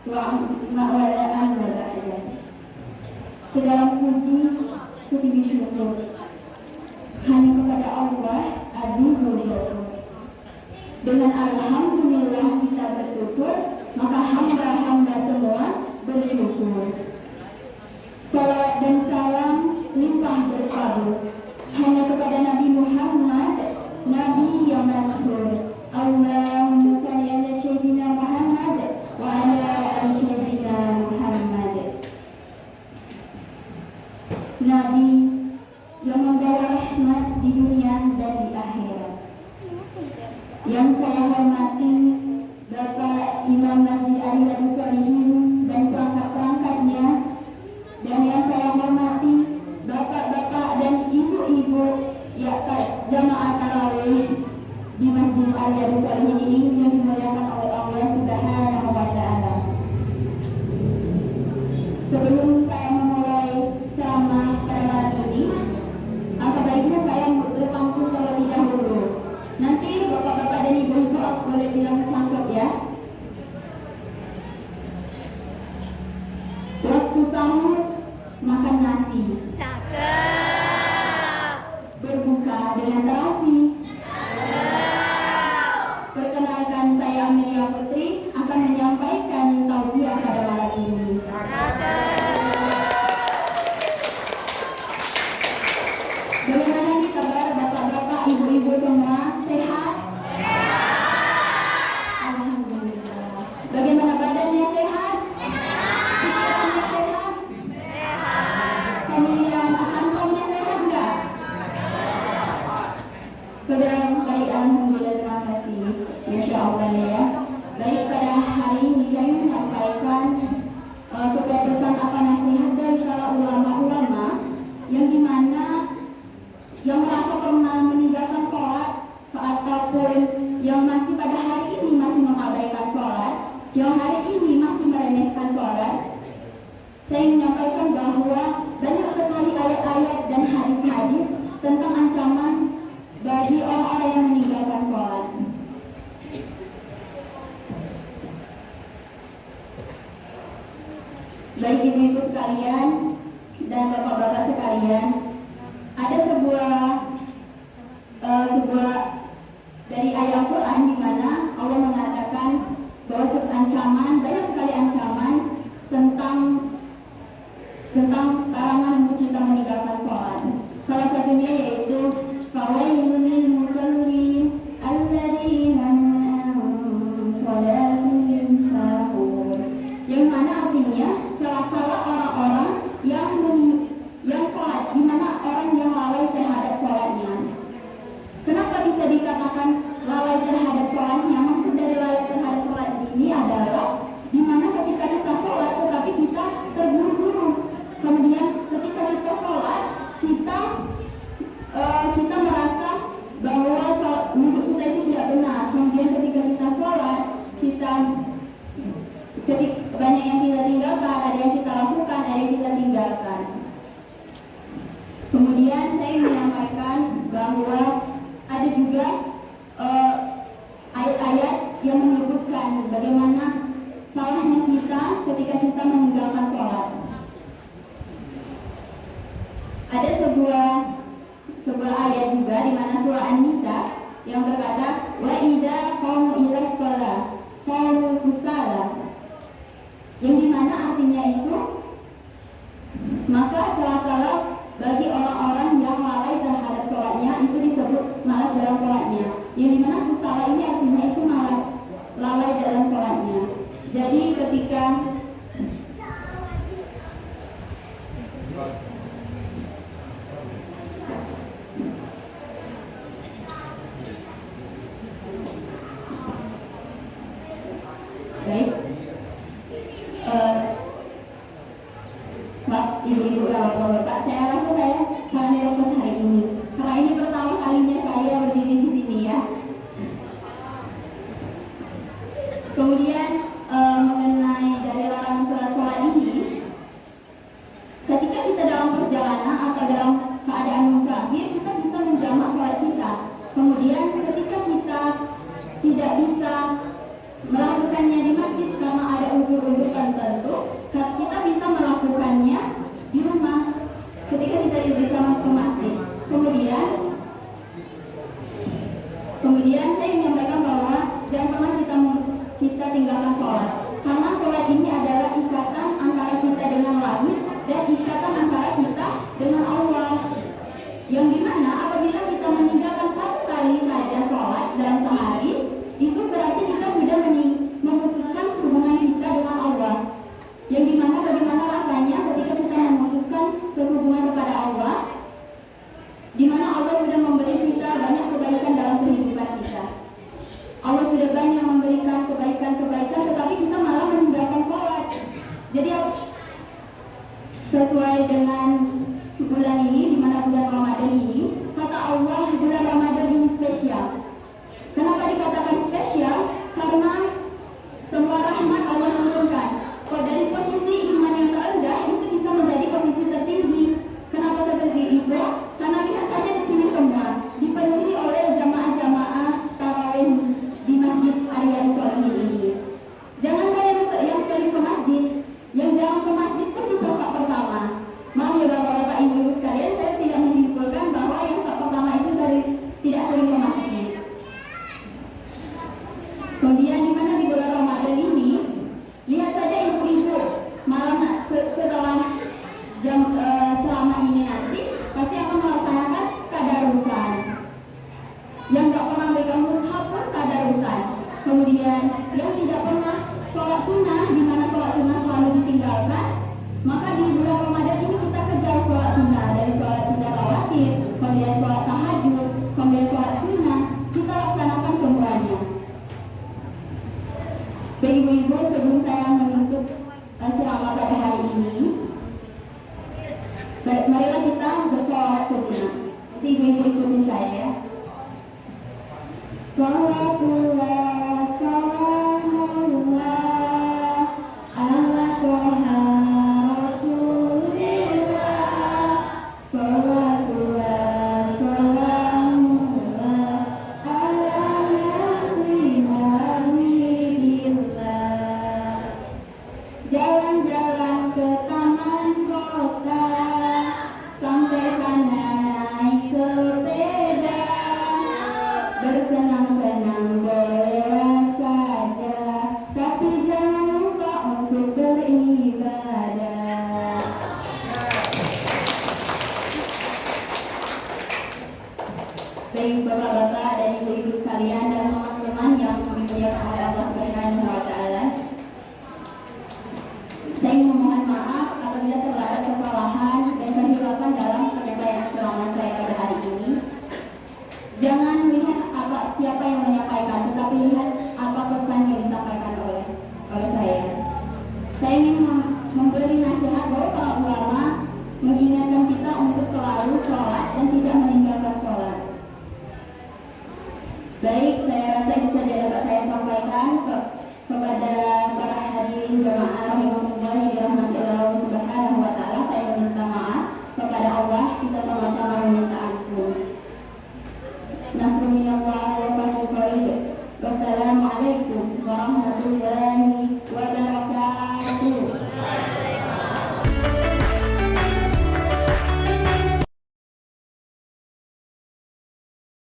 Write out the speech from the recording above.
wa'alaan wa ba'da. Segala puji, setinggi syukur hanya kepada Allah Azizul Ghafur. Dengan alhamdulillah kita bertutur, maka hamba-hamba semua bersyukur. Salawat dan salam limpah berkabul hanya kepada Nabi Muhammad, Nabi yang masyhur. Allahumma shalli ala sayyidina Muhammad wa ala ali sayyidina Muhammad. Nabi yang membawa rahmat di dunia dan di akhirat. Yang saya hormati Bapak Imam Masjid Riyadhus Shalihin dan perangkat-perangkatnya, dan yang saya hormati bapak-bapak dan ibu-ibu ya jamaah tarawih di Masjid Riyadhus Shalihin ini yang dimuliakan oleh Allah Subhanahu wa taala. Sebelum saya memulai ceramah pada malam ini, angka baiknya saya berpangku terlebih dahulu. Nanti bapak-bapak dan ibu-ibu boleh bilang cangkep ya. Waktu sahur makan nasi. Cakep. Berbuka dengan terasi. Perkenalkan, saya Amelia Putri akan menyampaikan tausiah pada malam ini. Bagaimana nih kabar bapak-bapak, ibu-ibu semua? Sehat? Alhamdulillah. Bagaimana badannya, sehat? Pikirannya sehat? Kemudian kantongnya sehat nggak? Sudah baik, alhamdulillah, terima kasih. Masya Allah ya. Baik, pada hari ini saya menyampaikan sebuah pesan apa nasihat dari para ulama-ulama yang dimana yang merasa pernah meninggalkan sholat ataupun yang masih pada hari ini masih mengabaikan sholat, yang hari ini masih meremehkan sholat. Saya menyampaikan bahwa banyak sekali ayat-ayat dan hadis-hadis tentang ancaman bagi orang-orang yang meninggalkan sholat. Baik ibu-ibu sekalian dan bapak-bapak sekalian, ada sebuah dari ayat Al-Quran di mana Allah mengatakan bahwa banyak sekali ancaman tentang larangan untuk kita meninggalkan sholat. Salah satunya yaitu fawailul lil musallin alladzina hum sholatihim sahun, yang mana artinya celakalah orang-orang yang sholat, di mana orang yang lalai terhadap sholatnya. Kenapa bisa dikatakan lalai terhadap sholatnya? Maksud dari lalai terhadap sholat ini adalah di mana ketika kita sholat tetapi kita terburu-buru. Kemudian ketika kita sholat kita merasa bahwa wudhu kita itu tidak benar. Kemudian ketika kita sholat banyak yang kita tinggalkan, ada yang kita lakukan, ada yang kita tinggalkan. Kemudian saya menyampaikan bahwa ada juga ayat-ayat yang menyebutkan bagaimana salahnya kita ketika kita meninggalkan sholat. Ada sebuah ayat juga di mana surah An-Nisa yang berkata wa idza qamu ilas shalah qamu kusala, yang dimana artinya itu maka celakalah bagi orang-orang yang lalai terhadap sholatnya, itu disebut malas dalam sholatnya. Yang dimana kusala ini artinya itu malas, lalai dalam sholatnya. Jadi ketika sholat. Karena sholat ini adalah ikatan antara kita dengan langit dan ikatan antara kita dengan Allah. Yang dimana apabila kita meninggalkan satu kali saja sholat dalam sehari, itu berarti kita sudah memutuskan hubungan kita dengan Allah. Yang dimana bagaimana rasanya ketika kita memutuskan suatu hubungan kepada Allah, dimana Allah sudah memberi kita banyak kebaikan dalam kehidupan kita. Allah sudah banyak memberikan kebaikan-kebaikan, tetapi kita malah meninggalkan sholat. Jadi sesuai dengan bulan ini, di mana bulan Ramadan ini, kata Allah bulan Ramadan ini spesial. Kenapa dikatakan spesial? Karena semua rahmat Allah turunkan. Kalau dari posisi iman yang terendah itu bisa menjadi posisi tertinggi. Kenapa seperti itu? Karena lihat saja di sini semua dipenuhi oleh jamaah-jamaah tarawih di Masjid Arya Solihin ini. Jangan yang sering ke masjid, yang jarang ke masjid pun bisa sak pertama. Maaf ya bapak-bapak, ibu-ibu sekalian, saya tidak menyimpulkan bahwa yang sak pertama itu tidak sering ke masjid. Kemudian di mana di bulan Ramadan ini, lihat saja ibu-ibu malam setelah jam ceramah ini nanti pasti akan melaksanakan tadarusan. Yang nggak pernah pegang mushaf pun tadarusan. Kemudian yang tidak pernah sholat sunnah, di mana sholat sunnah selalu ditinggalkan, maka di bulan Ramadan ini kita kejar sholat sunnah, dari sholat sunnah rawatib, kemudian sholat tahajud, kemudian sholat sunnah, kita laksanakan semuanya. Ibu-ibu, sebelum saya menutup ceramah pada hari ini, marilah kita bersolawat sejenak. Nanti ibu-ibu ikutin saya. Sholawatullah, salamullah, ala toha rasulillah. Sholawatullah, salamullah, ala yasin hamidillah. Jalan-jalan ke taman kota, sampai sana naik sepeda, bersenang-senang boleh saja, tapi jangan lupa untuk beribadah. Baik bapak-bapak dan ibu-ibu sekalian dan teman-teman yang dimuliakan oleh Allah Subhanahu wa Ta'ala, saya ingin memohon maaf apabila terdapat kesalahan dan kehilapan dalam penyampaian ceramah saya pada hari ini. Jangan lihat siapa yang menyampaikan, tetapi lihat apa pesan yang disampaikan oleh saya. Saya ingin memberi nasihat bahwa para ulama mengingatkan kita untuk selalu sholat